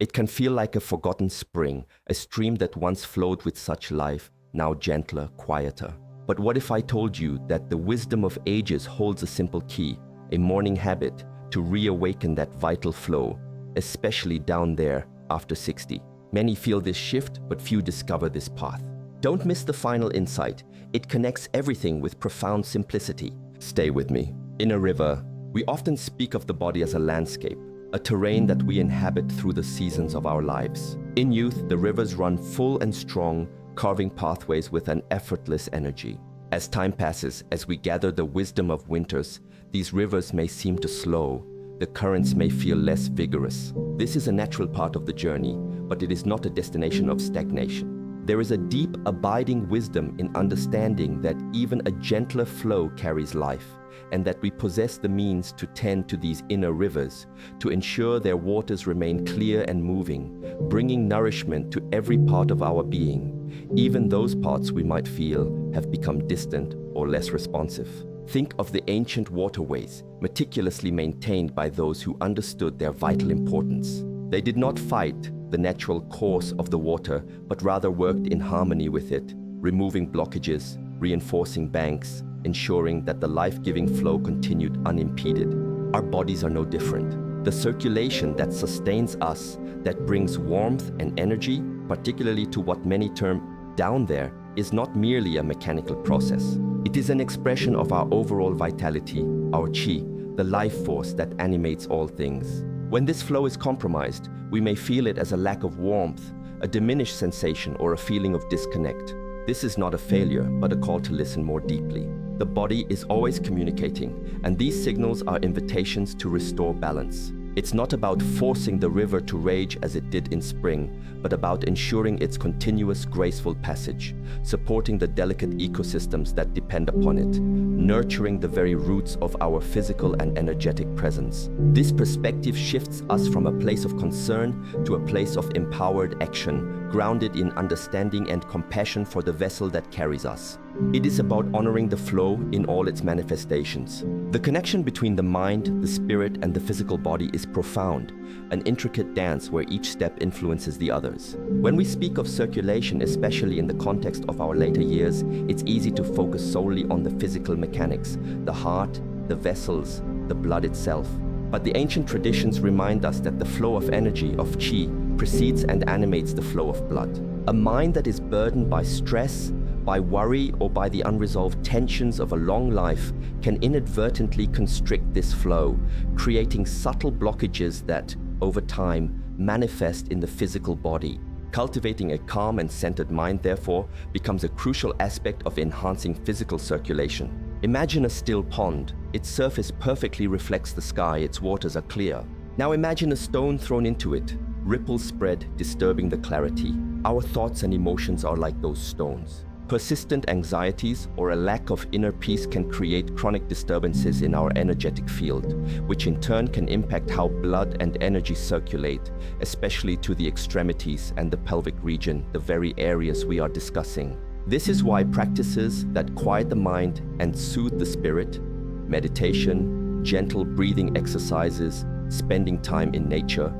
It can feel like a forgotten spring, a stream that once flowed with such life, now gentler, quieter. But what if I told you that the wisdom of ages holds a simple key, a morning habit, to reawaken that vital flow, especially down there after 60? Many feel this shift, but few discover this path. Don't miss the final insight. It connects everything with profound simplicity. Stay with me. In a river, we often speak of the body as a landscape, a terrain that we inhabit through the seasons of our lives. In youth, the rivers run full and strong, carving pathways with an effortless energy. As time passes, as we gather the wisdom of winters, these rivers may seem to slow. The currents may feel less vigorous. This is a natural part of the journey, but it is not a destination of stagnation. There is a deep, abiding wisdom in understanding that even a gentler flow carries life, and that we possess the means to tend to these inner rivers, to ensure their waters remain clear and moving, bringing nourishment to every part of our being, even those parts we might feel have become distant or less responsive. Think of the ancient waterways, meticulously maintained by those who understood their vital importance. They did not fight the natural course of the water, but rather worked in harmony with it, removing blockages, reinforcing banks, ensuring that the life-giving flow continued unimpeded. Our bodies are no different. The circulation that sustains us, that brings warmth and energy, particularly to what many term down there, is not merely a mechanical process. It is an expression of our overall vitality, our chi, the life force that animates all things. When this flow is compromised, we may feel it as a lack of warmth, a diminished sensation, or a feeling of disconnect. This is not a failure, but a call to listen more deeply. The body is always communicating, and these signals are invitations to restore balance. It's not about forcing the river to rage as it did in spring, but about ensuring its continuous, graceful passage, supporting the delicate ecosystems that depend upon it, nurturing the very roots of our physical and energetic presence. This perspective shifts us from a place of concern to a place of empowered action, grounded in understanding and compassion for the vessel that carries us. It is about honoring the flow in all its manifestations. The connection between the mind, the spirit, and the physical body is profound, an intricate dance where each step influences the others. When we speak of circulation, especially in the context of our later years, it's easy to focus solely on the physical mechanics, the heart, the vessels, the blood itself. But the ancient traditions remind us that the flow of energy, of chi, precedes and animates the flow of blood. A mind that is burdened by stress, by worry, or by the unresolved tensions of a long life can inadvertently constrict this flow, creating subtle blockages that, over time, manifest in the physical body. Cultivating a calm and centered mind, therefore, becomes a crucial aspect of enhancing physical circulation. Imagine a still pond. Its surface perfectly reflects the sky, its waters are clear. Now imagine a stone thrown into it. Ripples spread, disturbing the clarity. Our thoughts and emotions are like those stones. Persistent anxieties or a lack of inner peace can create chronic disturbances in our energetic field, which in turn can impact how blood and energy circulate, especially to the extremities and the pelvic region, the very areas we are discussing. This is why practices that quiet the mind and soothe the spirit, meditation, gentle breathing exercises, spending time in nature,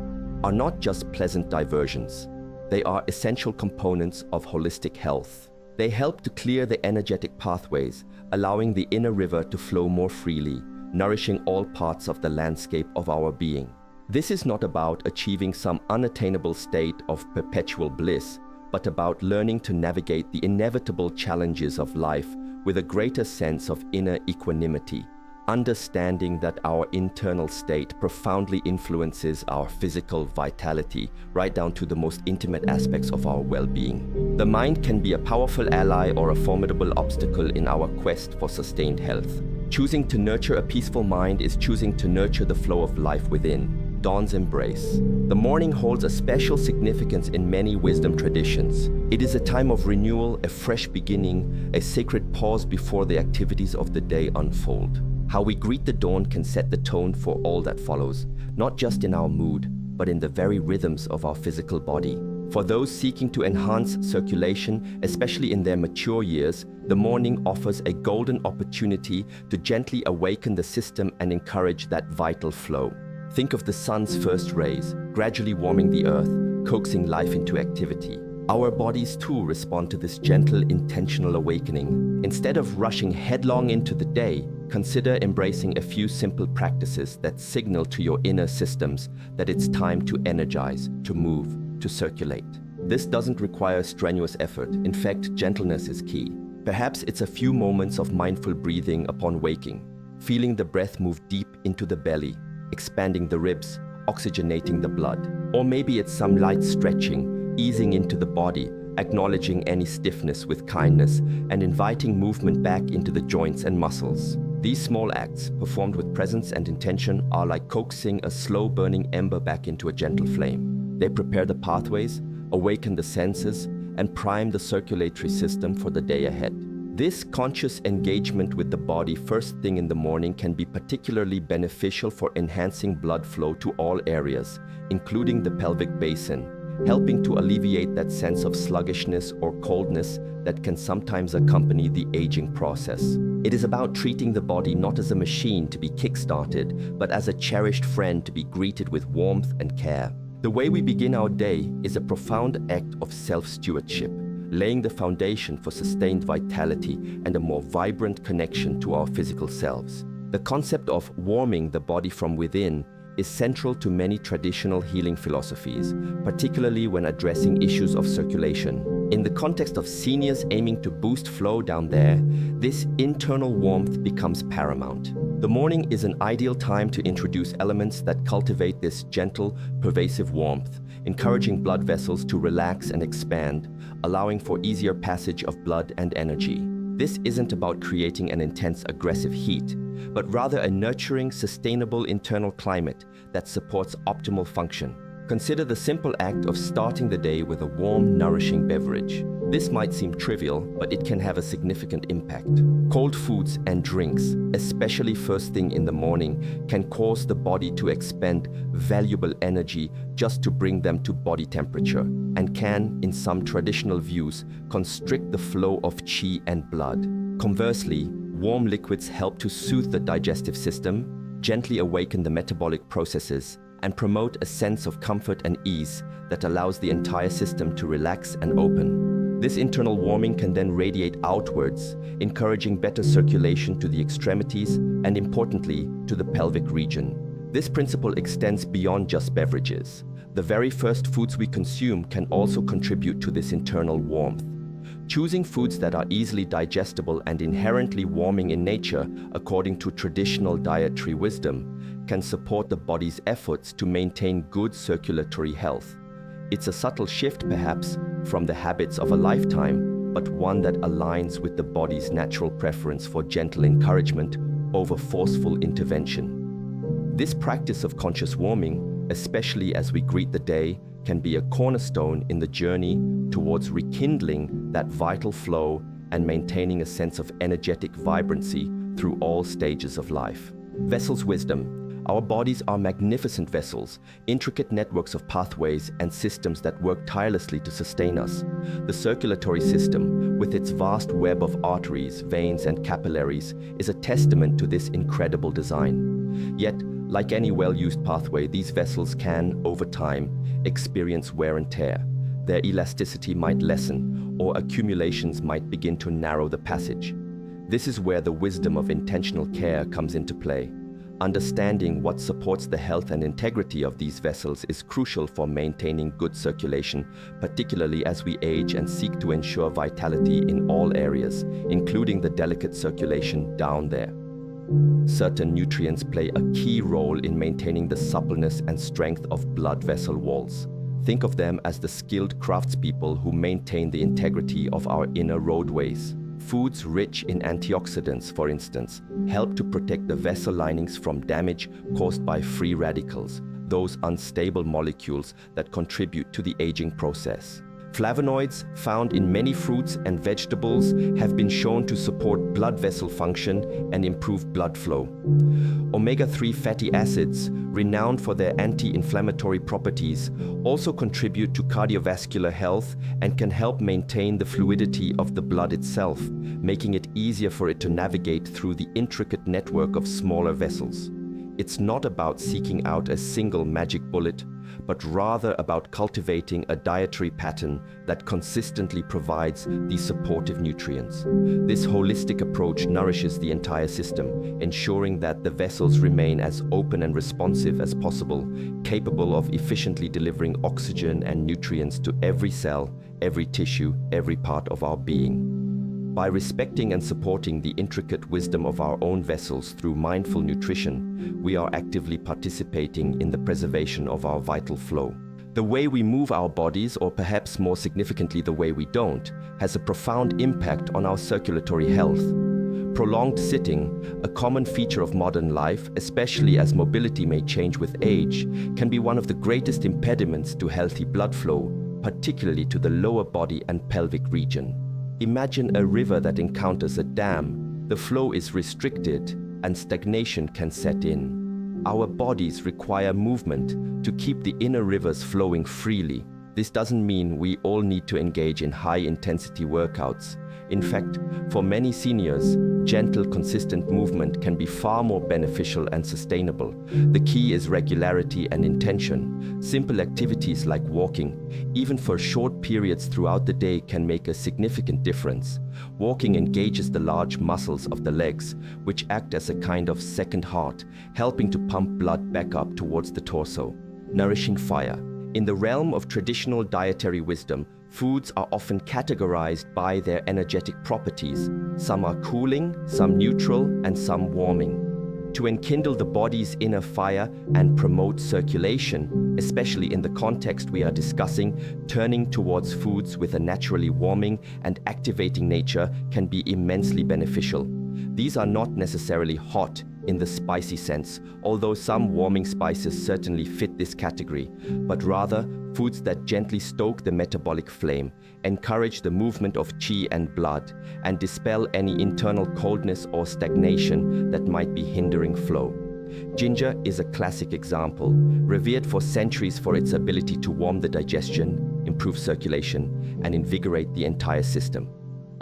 are not just pleasant diversions. They are essential components of holistic health. They help to clear the energetic pathways, allowing the inner river to flow more freely, nourishing all parts of the landscape of our being. This is not about achieving some unattainable state of perpetual bliss, but about learning to navigate the inevitable challenges of life with a greater sense of inner equanimity, understanding that our internal state profoundly influences our physical vitality, right down to the most intimate aspects of our well-being. The mind can be a powerful ally or a formidable obstacle in our quest for sustained health. Choosing to nurture a peaceful mind is choosing to nurture the flow of life within. Dawn's embrace. The morning holds a special significance in many wisdom traditions. It is a time of renewal, a fresh beginning, a sacred pause before the activities of the day unfold. How we greet the dawn can set the tone for all that follows, not just in our mood, but in the very rhythms of our physical body. For those seeking to enhance circulation, especially in their mature years, the morning offers a golden opportunity to gently awaken the system and encourage that vital flow. Think of the sun's first rays, gradually warming the earth, coaxing life into activity. Our bodies too respond to this gentle, intentional awakening. Instead of rushing headlong into the day, consider embracing a few simple practices that signal to your inner systems that it's time to energize, to move, to circulate. This doesn't require strenuous effort. In fact, gentleness is key. Perhaps it's a few moments of mindful breathing upon waking, feeling the breath move deep into the belly, expanding the ribs, oxygenating the blood. Or maybe it's some light stretching, easing into the body, acknowledging any stiffness with kindness, and inviting movement back into the joints and muscles. These small acts, performed with presence and intention, are like coaxing a slow-burning ember back into a gentle flame. They prepare the pathways, awaken the senses, and prime the circulatory system for the day ahead. This conscious engagement with the body first thing in the morning can be particularly beneficial for enhancing blood flow to all areas, including the pelvic basin, helping to alleviate that sense of sluggishness or coldness that can sometimes accompany the aging process. It is about treating the body not as a machine to be kick-started, but as a cherished friend to be greeted with warmth and care. The way we begin our day is a profound act of self-stewardship, laying the foundation for sustained vitality and a more vibrant connection to our physical selves. The concept of warming the body from within is central to many traditional healing philosophies, particularly when addressing issues of circulation. In the context of seniors aiming to boost flow down there, this internal warmth becomes paramount. The morning is an ideal time to introduce elements that cultivate this gentle, pervasive warmth, encouraging blood vessels to relax and expand, allowing for easier passage of blood and energy. This isn't about creating an intense, aggressive heat, but rather a nurturing, sustainable internal climate that supports optimal function. Consider the simple act of starting the day with a warm, nourishing beverage. This might seem trivial, but it can have a significant impact. Cold foods and drinks, especially first thing in the morning, can cause the body to expend valuable energy just to bring them to body temperature, and can, in some traditional views, constrict the flow of qi and blood. Conversely, warm liquids help to soothe the digestive system, gently awaken the metabolic processes, and promote a sense of comfort and ease that allows the entire system to relax and open. This internal warming can then radiate outwards, encouraging better circulation to the extremities and, importantly, to the pelvic region. This principle extends beyond just beverages. The very first foods we consume can also contribute to this internal warmth. Choosing foods that are easily digestible and inherently warming in nature, according to traditional dietary wisdom, can support the body's efforts to maintain good circulatory health. It's a subtle shift, perhaps, from the habits of a lifetime, but one that aligns with the body's natural preference for gentle encouragement over forceful intervention. This practice of conscious warming, especially as we greet the day, can be a cornerstone in the journey towards rekindling that vital flow and maintaining a sense of energetic vibrancy through all stages of life. Vessels wisdom. Our bodies are magnificent vessels, intricate networks of pathways and systems that work tirelessly to sustain us. The circulatory system, with its vast web of arteries, veins, and capillaries, is a testament to this incredible design. Yet, like any well-used pathway, these vessels can, over time, experience wear and tear. Their elasticity might lessen, or accumulations might begin to narrow the passage. This is where the wisdom of intentional care comes into play. Understanding what supports the health and integrity of these vessels is crucial for maintaining good circulation, particularly as we age and seek to ensure vitality in all areas, including the delicate circulation down there. Certain nutrients play a key role in maintaining the suppleness and strength of blood vessel walls. Think of them as the skilled craftspeople who maintain the integrity of our inner roadways. Foods rich in antioxidants, for instance, help to protect the vessel linings from damage caused by free radicals, those unstable molecules that contribute to the aging process. Flavonoids, found in many fruits and vegetables, have been shown to support blood vessel function and improve blood flow. Omega-3 fatty acids, renowned for their anti-inflammatory properties, also contribute to cardiovascular health and can help maintain the fluidity of the blood itself, making it easier for it to navigate through the intricate network of smaller vessels. It's not about seeking out a single magic bullet, but rather about cultivating a dietary pattern that consistently provides these supportive nutrients. This holistic approach nourishes the entire system, ensuring that the vessels remain as open and responsive as possible, capable of efficiently delivering oxygen and nutrients to every cell, every tissue, every part of our being. By respecting and supporting the intricate wisdom of our own vessels through mindful nutrition, we are actively participating in the preservation of our vital flow. The way we move our bodies, or perhaps more significantly the way we don't, has a profound impact on our circulatory health. Prolonged sitting, a common feature of modern life, especially as mobility may change with age, can be one of the greatest impediments to healthy blood flow, particularly to the lower body and pelvic region. Imagine a river that encounters a dam. The flow is restricted and stagnation can set in. Our bodies require movement to keep the inner rivers flowing freely. This doesn't mean we all need to engage in high-intensity workouts. In fact, for many seniors, gentle, consistent movement can be far more beneficial and sustainable. The key is regularity and intention. Simple activities like walking, even for short periods throughout the day, can make a significant difference. Walking engages the large muscles of the legs, which act as a kind of second heart, helping to pump blood back up towards the torso. Nourishing fire. In the realm of traditional dietary wisdom, foods are often categorized by their energetic properties. Some are cooling, some neutral, and some warming. To enkindle the body's inner fire and promote circulation, especially in the context we are discussing, turning towards foods with a naturally warming and activating nature can be immensely beneficial. These are not necessarily hot in the spicy sense, although some warming spices certainly fit this category, but rather foods that gently stoke the metabolic flame, encourage the movement of qi and blood, and dispel any internal coldness or stagnation that might be hindering flow. Ginger is a classic example, revered for centuries for its ability to warm the digestion, improve circulation, and invigorate the entire system.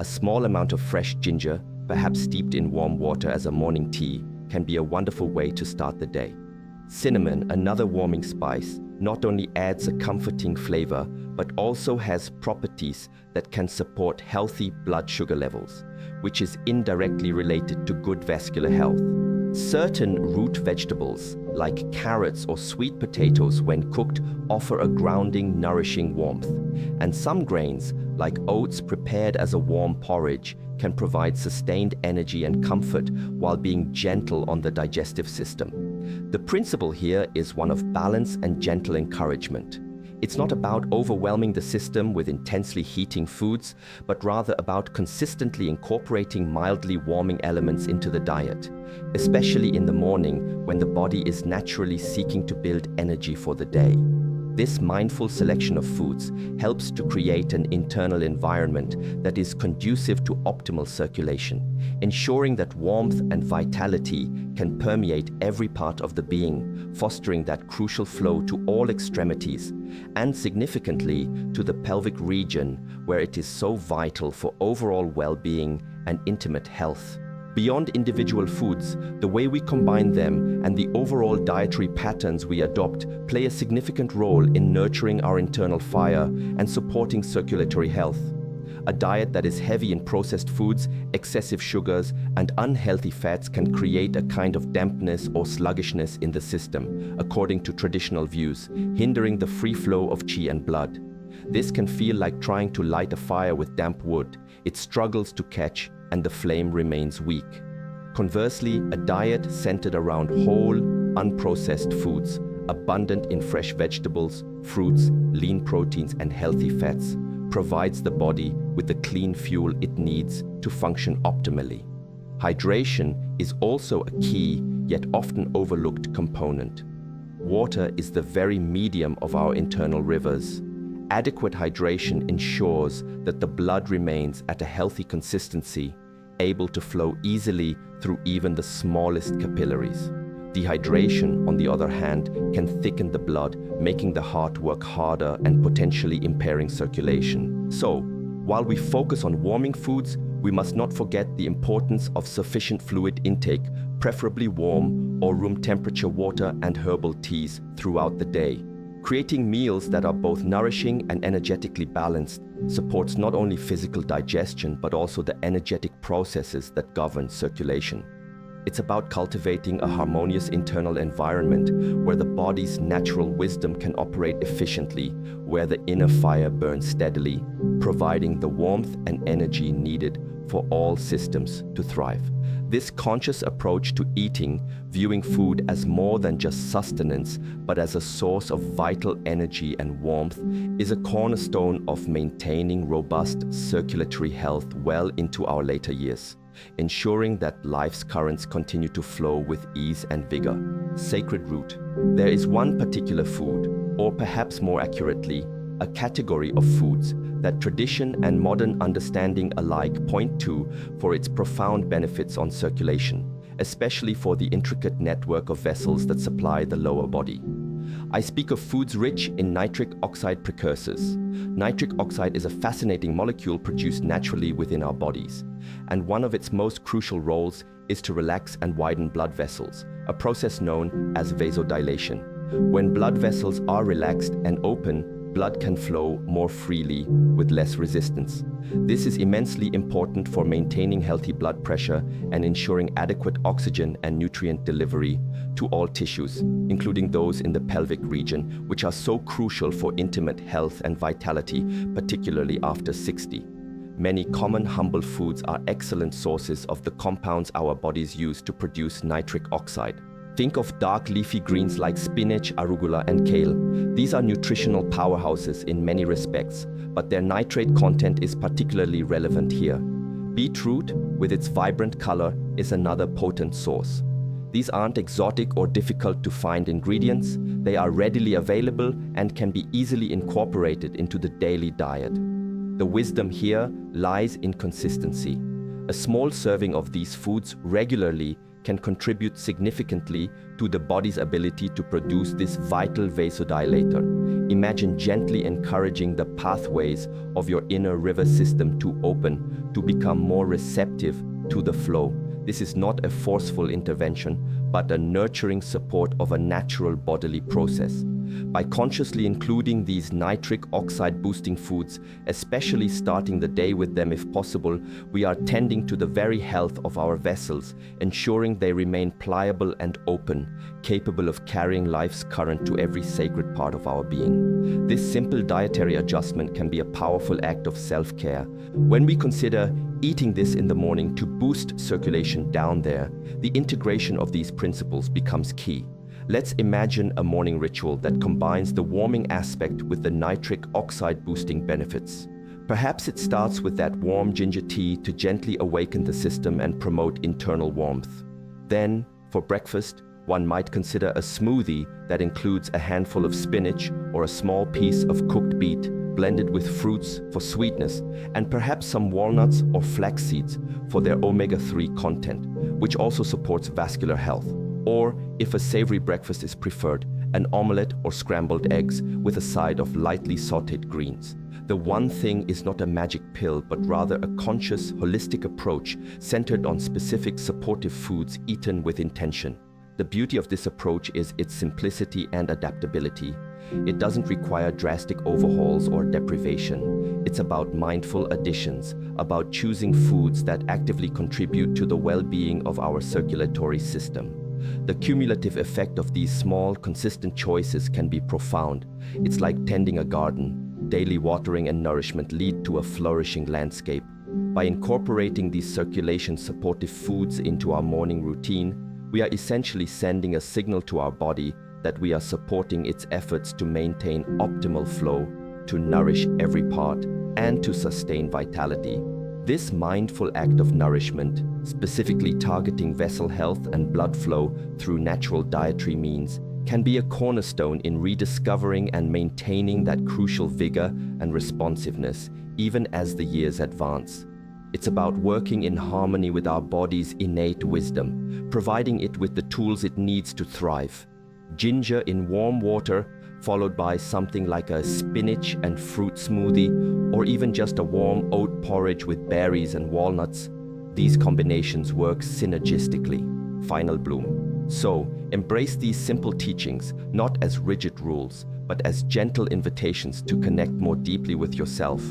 A small amount of fresh ginger, perhaps steeped in warm water as a morning tea, can be a wonderful way to start the day. Cinnamon, another warming spice, not only adds a comforting flavor, but also has properties that can support healthy blood sugar levels, which is indirectly related to good vascular health. Certain root vegetables, like carrots or sweet potatoes, when cooked, offer a grounding, nourishing warmth. And some grains, like oats prepared as a warm porridge, can provide sustained energy and comfort while being gentle on the digestive system. The principle here is one of balance and gentle encouragement. It's not about overwhelming the system with intensely heating foods, but rather about consistently incorporating mildly warming elements into the diet, especially in the morning when the body is naturally seeking to build energy for the day. This mindful selection of foods helps to create an internal environment that is conducive to optimal circulation, ensuring that warmth and vitality can permeate every part of the being, fostering that crucial flow to all extremities, and significantly to the pelvic region, where it is so vital for overall well-being and intimate health. Beyond individual foods, the way we combine them and the overall dietary patterns we adopt play a significant role in nurturing our internal fire and supporting circulatory health. A diet that is heavy in processed foods, excessive sugars, and unhealthy fats can create a kind of dampness or sluggishness in the system, according to traditional views, hindering the free flow of qi and blood. This can feel like trying to light a fire with damp wood. It struggles to catch, and the flame remains weak. Conversely, a diet centered around whole, unprocessed foods, abundant in fresh vegetables, fruits, lean proteins, and healthy fats, provides the body with the clean fuel it needs to function optimally. Hydration is also a key, yet often overlooked component. Water is the very medium of our internal rivers. Adequate hydration ensures that the blood remains at a healthy consistency, able to flow easily through even the smallest capillaries. Dehydration, on the other hand, can thicken the blood, making the heart work harder and potentially impairing circulation. So, while we focus on warming foods, we must not forget the importance of sufficient fluid intake, preferably warm or room temperature water and herbal teas throughout the day. Creating meals that are both nourishing and energetically balanced supports not only physical digestion but also the energetic processes that govern circulation. It's about cultivating a harmonious internal environment where the body's natural wisdom can operate efficiently, where the inner fire burns steadily, providing the warmth and energy needed for all systems to thrive. This conscious approach to eating, viewing food as more than just sustenance, but as a source of vital energy and warmth, is a cornerstone of maintaining robust circulatory health well into our later years, ensuring that life's currents continue to flow with ease and vigor. Sacred root. There is one particular food, or perhaps more accurately, a category of foods that tradition and modern understanding alike point to for its profound benefits on circulation, especially for the intricate network of vessels that supply the lower body. I speak of foods rich in nitric oxide precursors. Nitric oxide is a fascinating molecule produced naturally within our bodies, and one of its most crucial roles is to relax and widen blood vessels, a process known as vasodilation. When blood vessels are relaxed and open, blood can flow more freely with less resistance. This is immensely important for maintaining healthy blood pressure and ensuring adequate oxygen and nutrient delivery to all tissues, including those in the pelvic region, which are so crucial for intimate health and vitality, particularly after 60. Many common humble foods are excellent sources of the compounds our bodies use to produce nitric oxide. Think of dark leafy greens like spinach, arugula, and kale. These are nutritional powerhouses in many respects, but their nitrate content is particularly relevant here. Beetroot, with its vibrant color, is another potent source. These aren't exotic or difficult to find ingredients. They are readily available and can be easily incorporated into the daily diet. The wisdom here lies in consistency. A small serving of these foods regularly can contribute significantly to the body's ability to produce this vital vasodilator. Imagine gently encouraging the pathways of your inner river system to open, to become more receptive to the flow. This is not a forceful intervention, but a nurturing support of a natural bodily process. By consciously including these nitric oxide boosting foods, especially starting the day with them if possible, we are tending to the very health of our vessels, ensuring they remain pliable and open, capable of carrying life's current to every sacred part of our being. This simple dietary adjustment can be a powerful act of self-care. When we consider eating this in the morning to boost circulation down there, the integration of these principles becomes key. Let's imagine a morning ritual that combines the warming aspect with the nitric oxide boosting benefits. Perhaps it starts with that warm ginger tea to gently awaken the system and promote internal warmth. Then, for breakfast, one might consider a smoothie that includes a handful of spinach or a small piece of cooked beet blended with fruits for sweetness, and perhaps some walnuts or flax seeds for their omega-3 content, which also supports vascular health. Or, if a savory breakfast is preferred, an omelette or scrambled eggs with a side of lightly sautéed greens. The one thing is not a magic pill, but rather a conscious, holistic approach centered on specific supportive foods eaten with intention. The beauty of this approach is its simplicity and adaptability. It doesn't require drastic overhauls or deprivation. It's about mindful additions, about choosing foods that actively contribute to the well-being of our circulatory system. The cumulative effect of these small, consistent choices can be profound. It's like tending a garden. Daily watering and nourishment lead to a flourishing landscape. By incorporating these circulation-supportive foods into our morning routine, we are essentially sending a signal to our body that we are supporting its efforts to maintain optimal flow, to nourish every part, and to sustain vitality. This mindful act of nourishment, specifically targeting vessel health and blood flow through natural dietary means, can be a cornerstone in rediscovering and maintaining that crucial vigor and responsiveness, even as the years advance. It's about working in harmony with our body's innate wisdom, providing it with the tools it needs to thrive. Ginger in warm water, followed by something like a spinach and fruit smoothie, or even just a warm oat porridge with berries and walnuts. These combinations work synergistically. Final bloom. So, embrace these simple teachings not as rigid rules, but as gentle invitations to connect more deeply with yourself.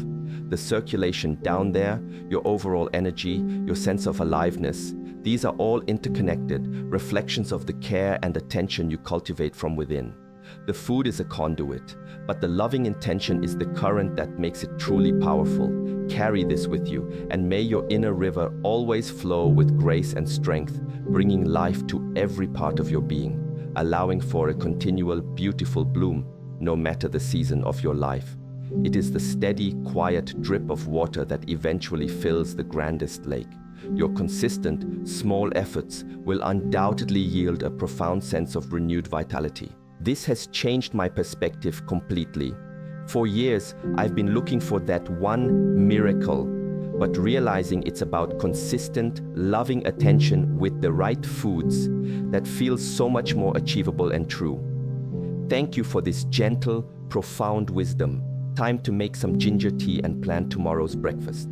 The circulation down there, your overall energy, your sense of aliveness, these are all interconnected, reflections of the care and attention you cultivate from within. The food is a conduit, but the loving intention is the current that makes it truly powerful. Carry this with you, and may your inner river always flow with grace and strength, bringing life to every part of your being, allowing for a continual, beautiful bloom, no matter the season of your life. It is the steady, quiet drip of water that eventually fills the grandest lake. Your consistent, small efforts will undoubtedly yield a profound sense of renewed vitality. This has changed my perspective completely. For years, I've been looking for that one miracle, but realizing it's about consistent, loving attention with the right foods that feels so much more achievable and true. Thank you for this gentle, profound wisdom. Time to make some ginger tea and plan tomorrow's breakfast.